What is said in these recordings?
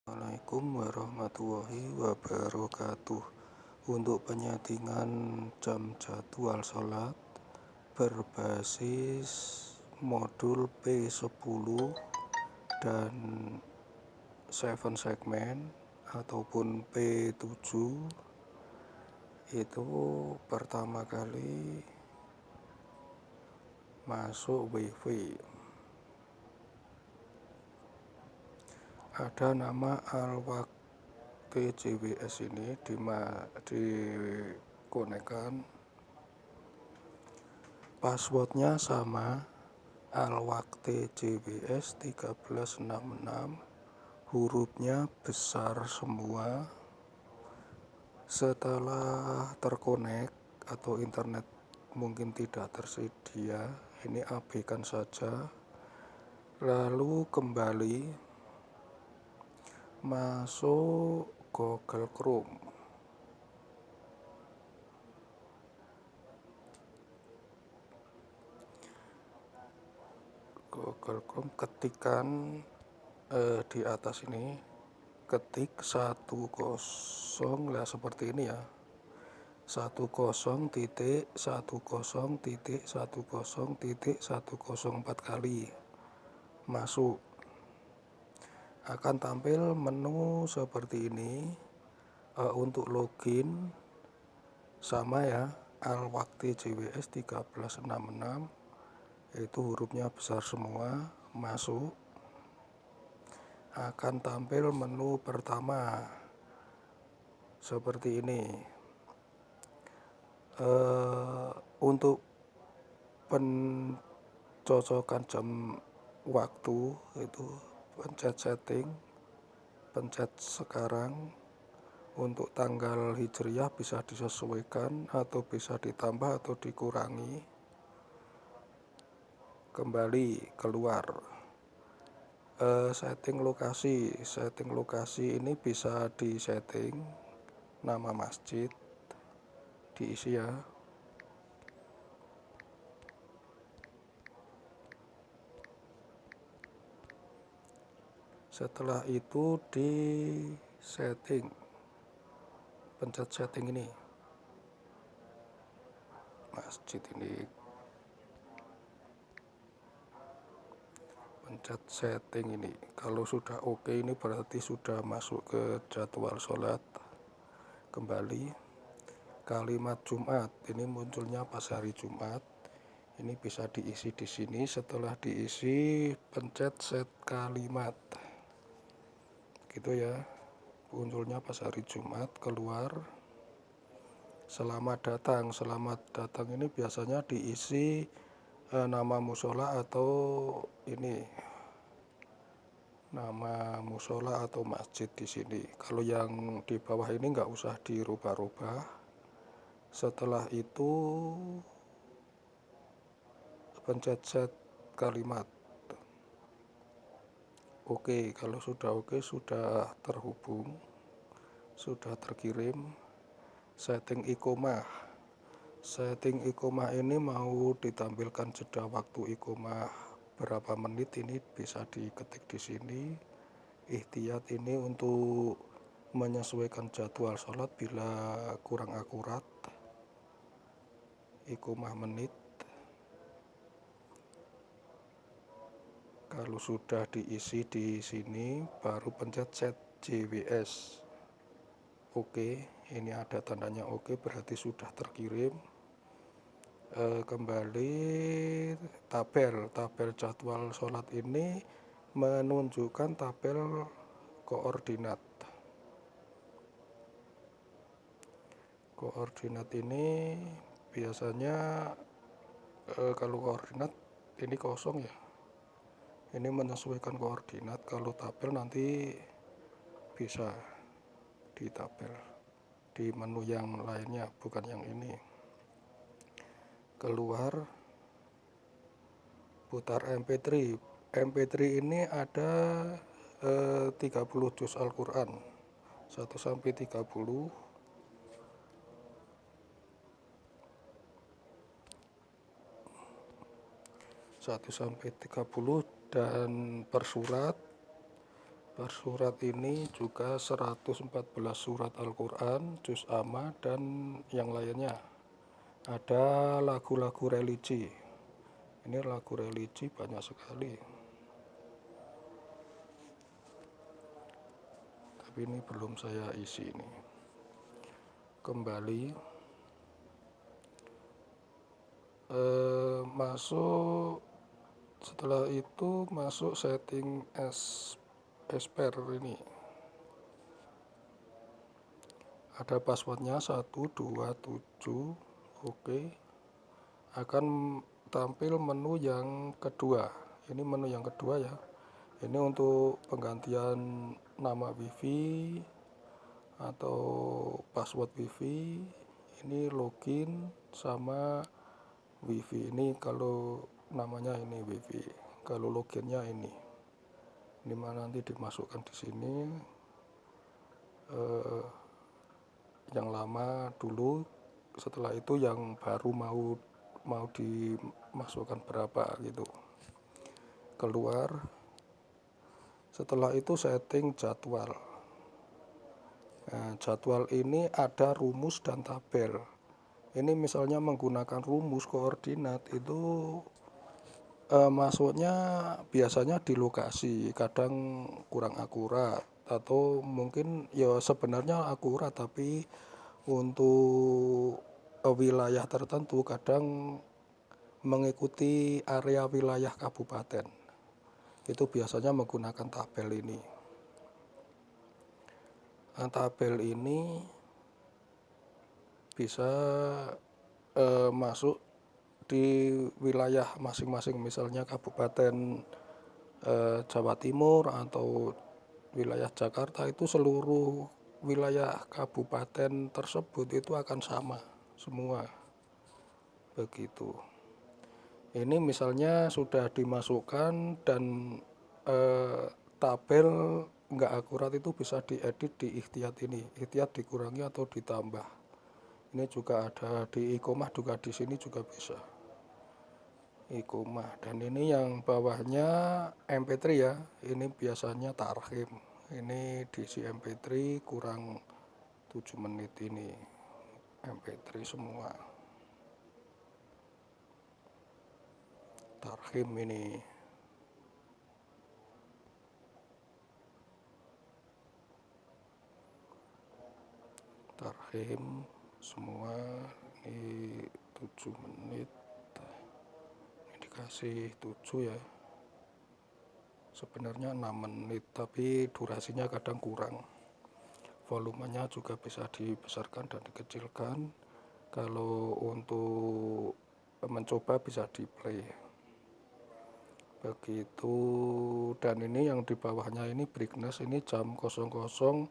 Assalamualaikum warahmatullahi wabarakatuh. Untuk penyetingan jam jadwal sholat berbasis modul P10 dan 7 segmen ataupun P7, itu pertama kali masuk WiFi. Ada nama Al-Waqti JWS ini dikonekkan, passwordnya sama, Al-Waqti JWS 1366, hurufnya besar semua. Setelah terkonek atau internet mungkin tidak tersedia, ini abaikan saja, lalu kembali masuk Google Chrome. Ketikan di atas ini, ketik 10, ya seperti ini ya, 10.10.10.10 kali masuk. Akan tampil menu seperti ini. Untuk login sama ya, Al-Waqti JWS 1366, itu hurufnya besar semua, masuk. Akan tampil menu pertama seperti ini. Untuk pencocokan jam waktu itu pencet setting, pencet sekarang. Untuk tanggal hijriah bisa disesuaikan atau bisa ditambah atau dikurangi. Kembali keluar. Setting lokasi ini bisa disetting nama masjid, diisi ya. Setelah itu di setting, pencet setting ini, masjid ini, pencet setting ini. Kalau sudah oke, ini berarti sudah masuk ke jadwal sholat. Kembali kalimat Jumat, ini munculnya pas hari Jumat. Ini bisa diisi di sini. Setelah diisi, pencet set kalimat, gitu ya. Munculnya pas hari Jumat, keluar. Selamat datang ini biasanya diisi nama musola atau ini, nama musola atau masjid di sini. Kalau yang di bawah ini nggak usah dirubah-rubah. Setelah itu pencet set kalimat. Oke, kalau sudah oke, sudah terhubung, sudah terkirim. Setting iqomah ini mau ditampilkan jeda waktu iqomah berapa menit, ini bisa diketik di sini. Ihtiyat ini untuk menyesuaikan jadwal sholat bila kurang akurat. Iqomah menit. Kalau sudah diisi di sini, baru pencet set JWS. Oke, ini ada tandanya oke, berarti sudah terkirim. Kembali tabel jadwal sholat ini menunjukkan tabel koordinat. Koordinat ini biasanya kalau koordinat ini kosong ya. Ini menyesuaikan koordinat. Kalau tabel nanti bisa di tabel di menu yang lainnya, bukan yang ini. Keluar, putar MP3. MP3 ini ada 30 juz Al-Quran, 1-30. Dan per surat Per surat ini juga 114 surat Al-Quran, juz amma, dan yang lainnya. Ada lagu-lagu religi. Ini lagu religi banyak sekali. Tapi ini belum saya isi ini. Kembali. Masuk. Setelah itu masuk setting esper ini. Ada passwordnya 127. Oke. Akan tampil menu yang kedua. Ini menu yang kedua ya. Ini untuk penggantian nama wifi atau password wifi. Ini login sama wifi. Ini kalau namanya ini wifi, kalau loginnya ini mana nanti dimasukkan di sini. Yang lama dulu, setelah itu yang baru mau dimasukkan berapa gitu. Keluar. Setelah itu setting jadwal. Nah, jadwal ini ada rumus dan tabel. Ini misalnya menggunakan rumus koordinat itu masuknya biasanya di lokasi, kadang kurang akurat, atau mungkin ya sebenarnya akurat tapi untuk wilayah tertentu kadang mengikuti area wilayah kabupaten. Itu biasanya menggunakan tabel ini. Nah, tabel ini bisa masuk di wilayah masing-masing, misalnya kabupaten Jawa Timur atau wilayah Jakarta, itu seluruh wilayah kabupaten tersebut itu akan sama semua begitu. Ini misalnya sudah dimasukkan dan tabel nggak akurat, itu bisa diedit di Ikhtiyat ini. Ikhtiyat dikurangi atau ditambah. Ini juga ada di Iqomah, juga di sini juga bisa Iqomah. Dan ini yang bawahnya MP3 ya. Ini biasanya tarhim. Ini diisi MP3 kurang 7 menit ini. MP3 semua. Tarhim ini. Tarhim semua ini 7 menit. Ini dikasih 7 ya. Sebenarnya 6 menit tapi durasinya kadang kurang. Volumenya juga bisa dibesarkan dan dikecilkan. Kalau untuk mencoba bisa di play begitu. Dan ini yang di bawahnya ini brightness, ini jam 00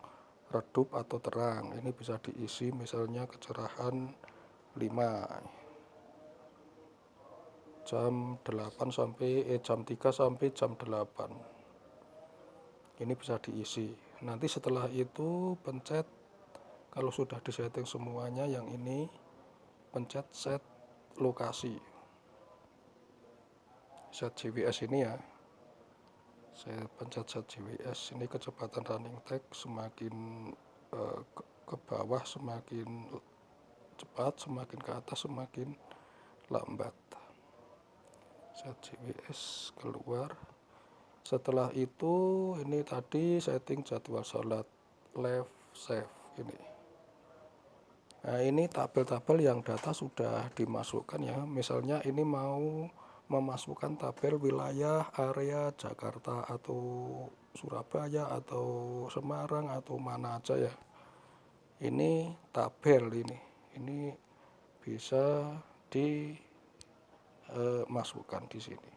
redup atau terang. Ini bisa diisi misalnya kecerahan 5, jam 8 sampai jam 3 sampai jam 8. Ini bisa diisi. Nanti setelah itu pencet, kalau sudah disetting semuanya, yang ini pencet set lokasi, set GWS ini ya. Saya pencet set GWS. Ini kecepatan running text semakin ke bawah semakin cepat, semakin ke atas semakin lambat. Set GWS keluar. Setelah itu ini tadi setting jadwal sholat, left save ini. Nah, ini tabel-tabel yang data sudah dimasukkan ya. Misalnya ini mau memasukkan tabel wilayah area Jakarta atau Surabaya atau Semarang atau mana aja ya. Ini tabel ini bisa dimasukkan di sini.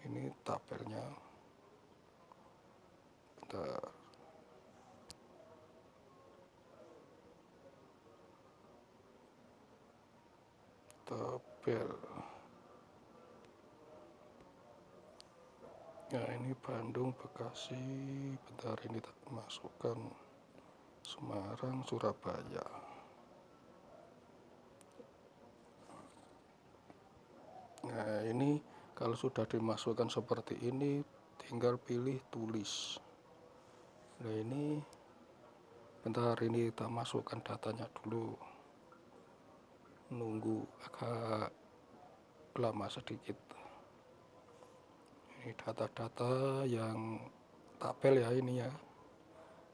Ini tabelnya. Tabel. Nah, ini Bandung, Bekasi, bentar ini tak masukkan Semarang, Surabaya. Nah, ini kalau sudah dimasukkan seperti ini, tinggal pilih tulis. Nah ini bentar, ini kita masukkan datanya dulu, nunggu agak lama sedikit. Ini data-data yang tabel ya, ini ya,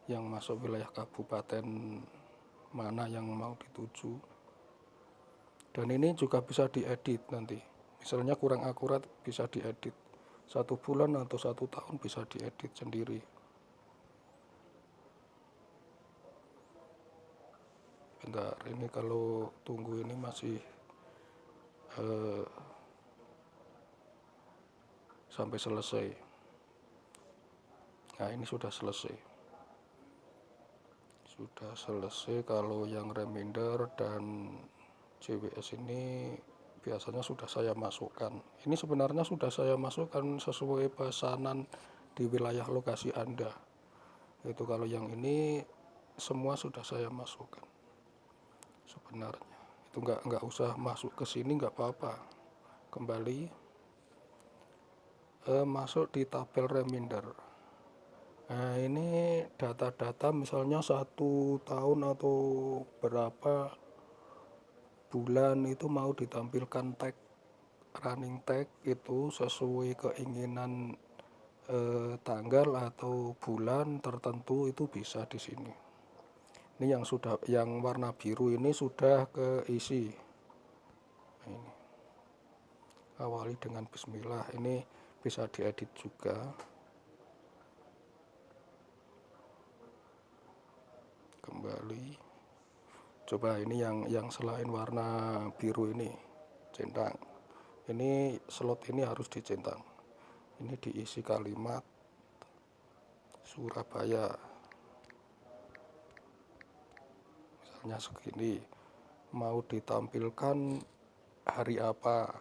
yang masuk wilayah kabupaten mana yang mau dituju. Dan ini juga bisa diedit nanti, misalnya kurang akurat bisa diedit, 1 bulan atau 1 tahun bisa diedit sendiri. Bentar, ini kalau tunggu ini masih sampai selesai. Nah ini sudah selesai. Kalau yang reminder dan JWS ini biasanya sudah saya masukkan. Ini sebenarnya sudah saya masukkan sesuai pesanan di wilayah lokasi Anda. Itu kalau yang ini semua sudah saya masukkan sebenarnya. Itu nggak usah masuk ke sini, nggak apa-apa. Kembali masuk di tabel reminder. Nah ini data-data misalnya 1 tahun atau berapa bulan itu mau ditampilkan tag, running tag itu sesuai keinginan tanggal atau bulan tertentu, itu bisa di sini. Ini yang warna biru ini sudah keisi. Nah, ini awali dengan bismillah, ini bisa diedit juga. Kembali, coba ini yang selain warna biru ini centang, ini slot ini harus dicentang. Ini diisi kalimat Surabaya, misalnya segini, mau ditampilkan hari apa,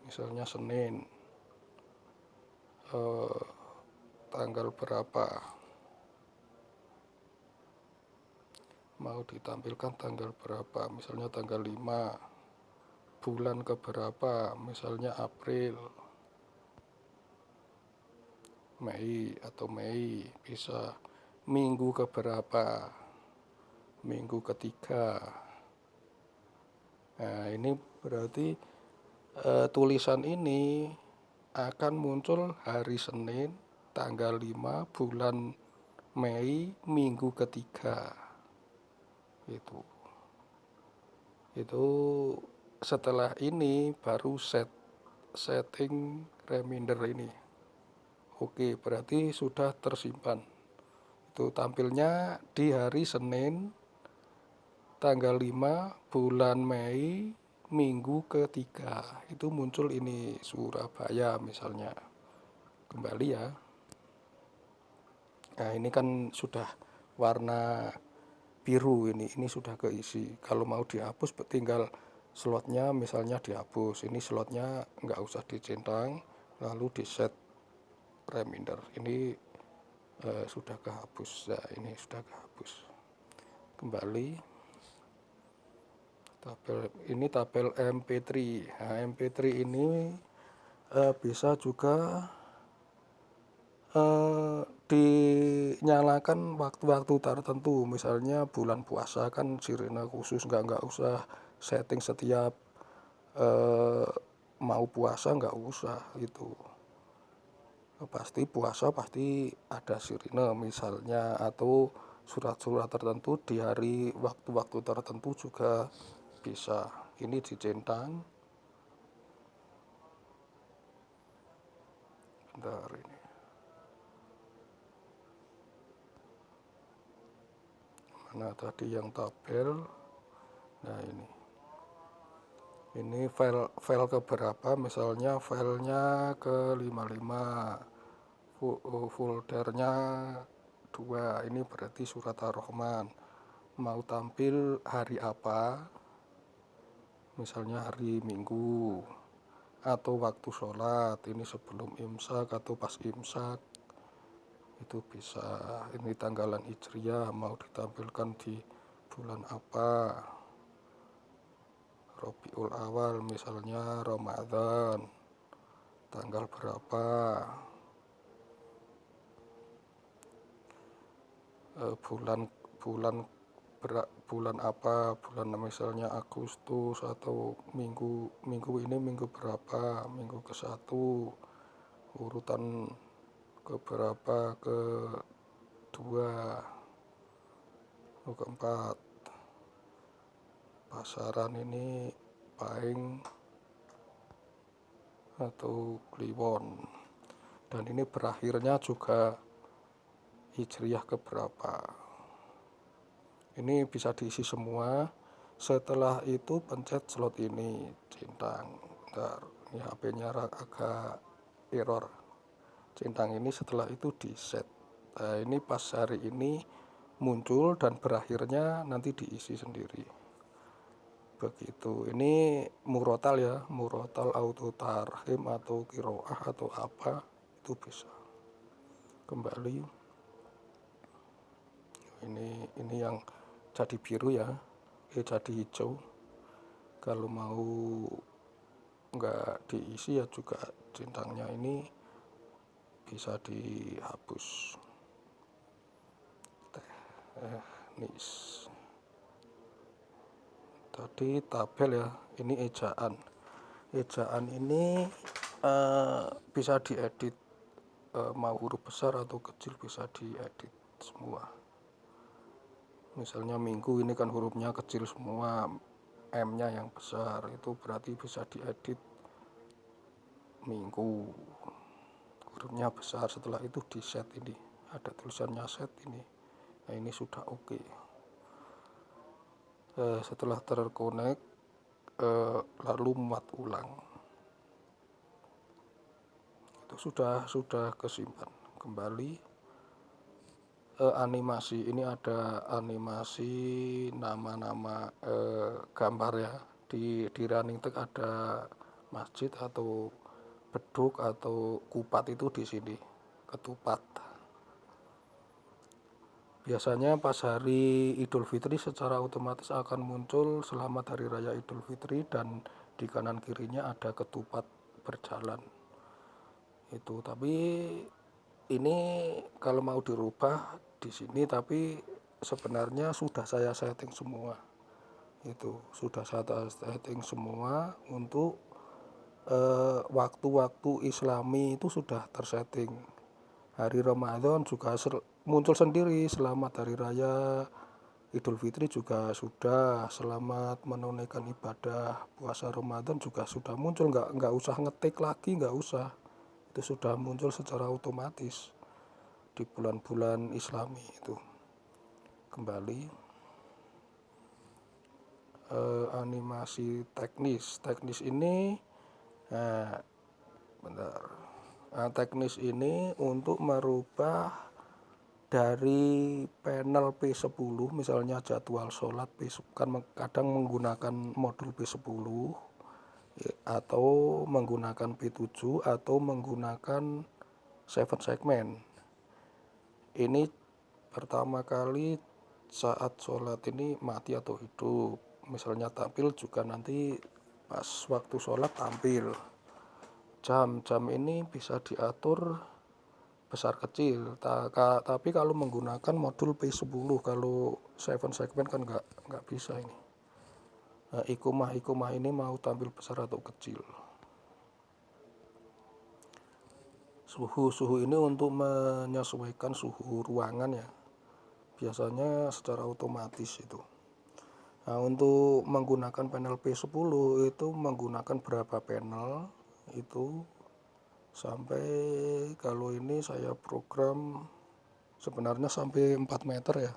misalnya Senin, tanggal berapa, mau ditampilkan tanggal berapa, misalnya tanggal 5, bulan keberapa, misalnya April, Mei atau Mei, bisa minggu keberapa, minggu ketiga. Nah ini berarti tulisan ini akan muncul hari Senin tanggal 5 bulan Mei minggu ketiga. Itu setelah ini baru setting reminder ini. Oke, berarti sudah tersimpan. Itu tampilnya di hari Senin tanggal 5 bulan Mei minggu ketiga. Itu muncul ini Surabaya misalnya. Kembali ya. Nah ini kan sudah warna biru, ini sudah keisi. Kalau mau dihapus tinggal slotnya misalnya dihapus, ini slotnya nggak usah dicentang, lalu di set reminder. Ini sudah kehapus. Nah ini sudah kehapus. Kembali, tabel MP3. Nah, MP3 ini bisa juga dinyalakan waktu-waktu tertentu, misalnya bulan puasa kan sirine khusus, nggak usah setting setiap mau puasa, nggak usah gitu. Pasti puasa pasti ada sirine misalnya, atau surat-surat tertentu di hari waktu-waktu tertentu juga bisa. Ini dicentang. Bentar ini. Mana tadi yang tabel? Nah ini file keberapa, misalnya filenya ke 55, foldernya 2, ini berarti surat Ar-Rahman. Mau tampil hari apa, misalnya hari Minggu, atau waktu sholat, ini sebelum imsak atau pas imsak, itu bisa. Ini tanggalan hijriyah, mau ditampilkan di bulan apa, Rabiul Awal misalnya, Ramadan tanggal berapa. bulan bulan bulan apa, bulan misalnya Agustus, atau minggu ini minggu berapa, minggu ke-1, urutan keberapa, kedua, keempat. Pasaran ini Pahing atau Kliwon, dan ini berakhirnya juga hijriah keberapa. Ini bisa diisi semua. Setelah itu pencet slot ini, centang. Bentar, ini HP-nya agak error. Centang ini, setelah itu di set. Nah, ini pas hari ini muncul dan berakhirnya nanti diisi sendiri. Begitu. Ini murotal ya, murotal auto tarhim atau kiroah atau apa, itu bisa. Kembali. Ini yang jadi biru ya, jadi hijau. Kalau mau nggak diisi ya juga centangnya ini bisa dihapus. Teknis. Tadi tabel ya, ini ejaan. Ejaan ini bisa diedit, mau huruf besar atau kecil bisa diedit semua. Misalnya minggu ini kan hurufnya kecil semua, M-nya yang besar, itu berarti bisa diedit minggu, hurufnya besar. Setelah itu di set, ini ada tulisannya set ini. Nah, ini sudah oke. Setelah terkonek, lalu muat ulang, itu sudah kesimpan. Kembali. Animasi ini ada animasi nama-nama gambar ya. Di running text ada masjid atau beduk atau kupat, itu di sini ketupat. Biasanya pas hari Idul Fitri secara otomatis akan muncul selamat hari raya Idul Fitri, dan di kanan kirinya ada ketupat berjalan. Itu tapi ini kalau mau dirubah di sini, tapi sebenarnya sudah saya setting semua. Itu sudah saya setting semua untuk waktu-waktu Islami, itu sudah tersetting. Hari Ramadan juga muncul sendiri, selamat hari raya Idul Fitri juga sudah, selamat menunaikan ibadah puasa Ramadan juga sudah muncul, nggak usah ngetik lagi, nggak usah. Itu sudah muncul secara otomatis di bulan-bulan Islami itu. Kembali. Animasi teknis ini, bentar. Teknis ini untuk merubah dari panel P10, misalnya jadwal sholat kan kadang menggunakan modul P10 atau menggunakan P7 atau menggunakan 7 segmen. Ini pertama kali saat sholat ini mati atau hidup, misalnya tampil juga nanti pas waktu sholat tampil. Jam ini bisa diatur besar kecil, tapi kalau menggunakan modul P10, kalau 7 segmen kan nggak bisa ini. Nah, ikomah ini mau tampil besar atau kecil. Suhu ini untuk menyesuaikan suhu ruangan ya, biasanya secara otomatis itu. Nah, untuk menggunakan panel P10 itu menggunakan berapa panel itu, sampai kalau ini saya program sebenarnya sampai 4 meter ya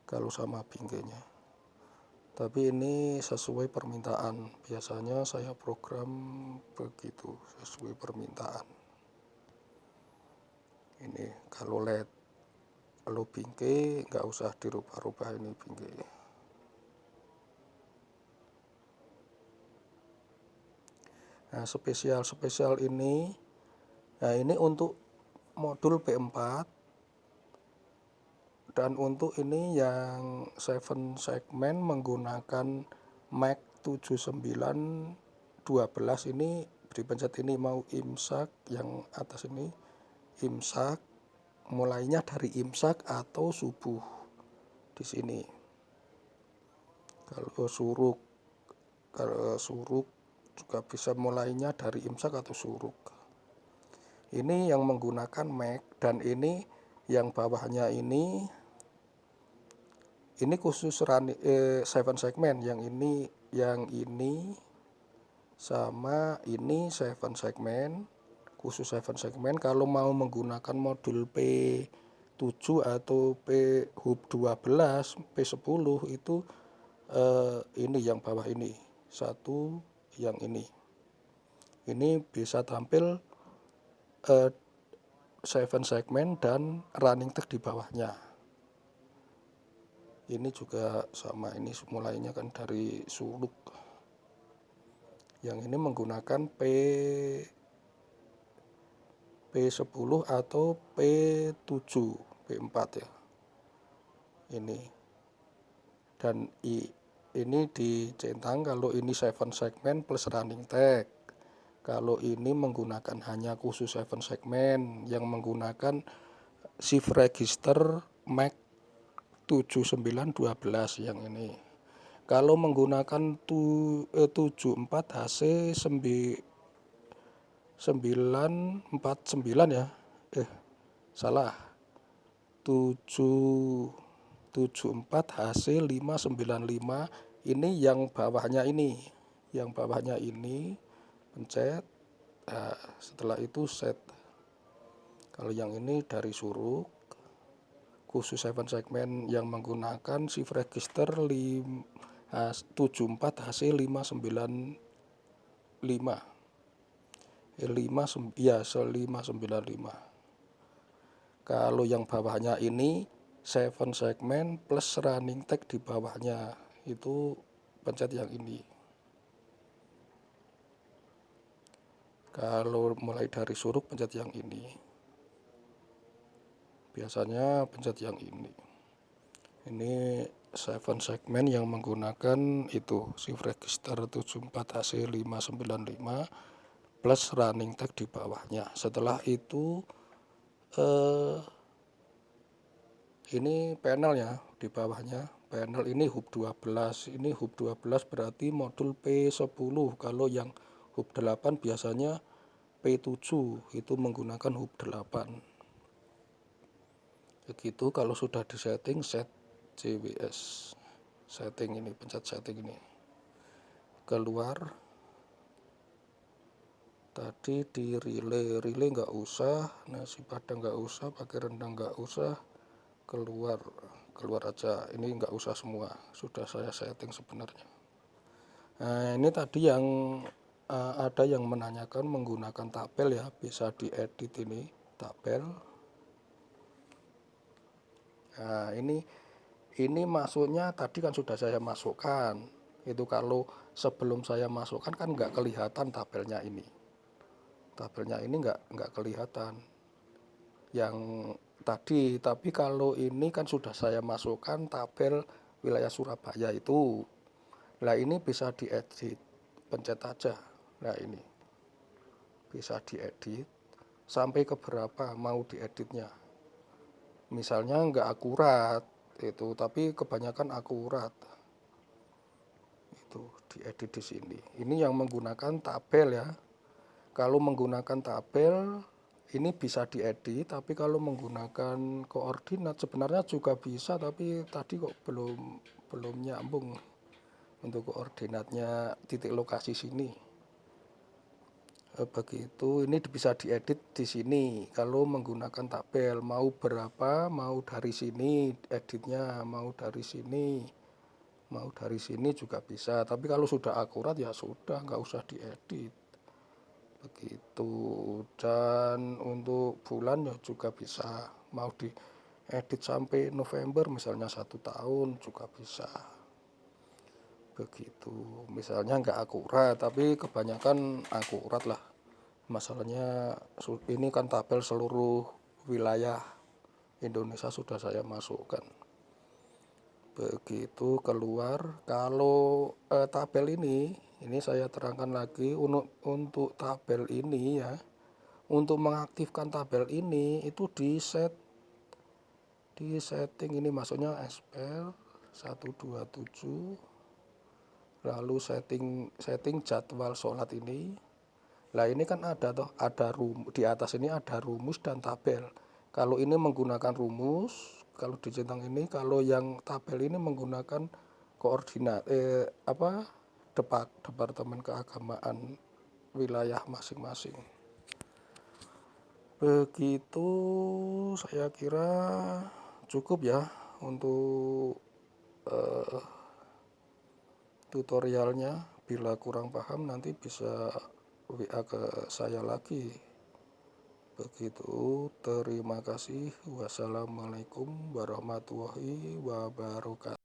kalau sama bingkainya, tapi ini sesuai permintaan. Biasanya saya program begitu sesuai permintaan. Ini kalau LED, kalau bingkai nggak usah dirubah-rubah ini bingkai. Nah, spesial ini, nah ini untuk modul P4, dan untuk ini yang 7 segmen menggunakan MAC 7912 ini dipencet ini mau imsak, yang atas ini imsak, mulainya dari imsak atau subuh di sini. Kalau suruk juga bisa mulainya dari imsak atau suruk. Ini yang menggunakan Mac, dan ini yang bawahnya ini khusus 7 segmen. Yang ini sama ini 7 segmen, khusus 7 segmen. Kalau mau menggunakan modul P7 atau hub 12, P10 itu ini yang bawah ini satu, yang ini bisa tampil 7 segmen dan running text di bawahnya. Ini juga sama, ini mulainya kan dari suluk. Yang ini menggunakan P10 atau P7, P4 ya. Ini. Dan ini dicentang kalau ini 7 segmen plus running text. Kalau ini menggunakan hanya khusus 7 segmen yang menggunakan shift register MAC 7912 yang ini. Kalau menggunakan 74 HC 949 ya. Salah. 774 HC 595 ini yang bawahnya ini. Yang bawahnya ini pencet. Nah, setelah itu set. Kalau yang ini dari suruk khusus 7 segmen yang menggunakan shift register 74 HC 595. 595. Kalau yang bawahnya ini 7 segmen plus running text di bawahnya, itu pencet yang ini. Kalau mulai dari suruk pencet yang ini. Biasanya pencet yang ini. Ini 7 segmen yang menggunakan itu shift register 74 HC 595 plus running text di bawahnya. Setelah itu ini panelnya di bawahnya. Panel ini hub 12. Ini hub 12 berarti modul P10. Kalau yang hub 8 biasanya P7 itu menggunakan hub 8. Begitu kalau sudah disetting, set CWS. Setting ini, pencet setting ini. Keluar. Tadi di relay nggak usah, nasi padang nggak usah, pakai rendang nggak usah. Keluar aja, ini nggak usah semua, sudah saya setting sebenarnya. Nah, ini tadi yang ada yang menanyakan menggunakan tabel ya, bisa diedit ini tabel. Nah, ini masuknya tadi kan sudah saya masukkan. Itu kalau sebelum saya masukkan kan nggak kelihatan tabelnya ini. Tabelnya ini nggak kelihatan yang tadi, tapi kalau ini kan sudah saya masukkan tabel wilayah Surabaya itu. Nah, ini bisa diedit, pencet aja. Nah, ini bisa diedit sampai ke berapa mau dieditnya. Misalnya nggak akurat itu, tapi kebanyakan akurat. Itu diedit di sini. Ini yang menggunakan tabel ya. Kalau menggunakan tabel ini bisa diedit, tapi kalau menggunakan koordinat sebenarnya juga bisa, tapi tadi kok belum nyambung untuk koordinatnya titik lokasi sini. Begitu, ini bisa diedit di sini. Kalau menggunakan tabel, mau berapa, mau dari sini editnya, mau dari sini juga bisa. Tapi kalau sudah akurat ya sudah, nggak usah diedit. Begitu. Dan untuk bulan ya juga bisa, mau diedit sampai November misalnya 1 tahun juga bisa. Begitu. Misalnya nggak akurat, tapi kebanyakan akurat lah. Masalahnya ini kan tabel seluruh wilayah Indonesia sudah saya masukkan. Begitu keluar. Kalau tabel ini saya terangkan lagi untuk tabel ini ya. Untuk mengaktifkan tabel ini itu di set Di setting ini masuknya spell 127, lalu setting jadwal sholat ini. Lah ini kan ada di atas ini ada rumus dan tabel. Kalau ini menggunakan rumus, kalau di centang ini, kalau yang tabel ini menggunakan koordinat Departemen Keagamaan wilayah masing-masing. Begitu, saya kira cukup ya untuk tutorialnya. Bila kurang paham nanti bisa WA ke saya lagi. Begitu, terima kasih. Wassalamualaikum warahmatullahi wabarakatuh.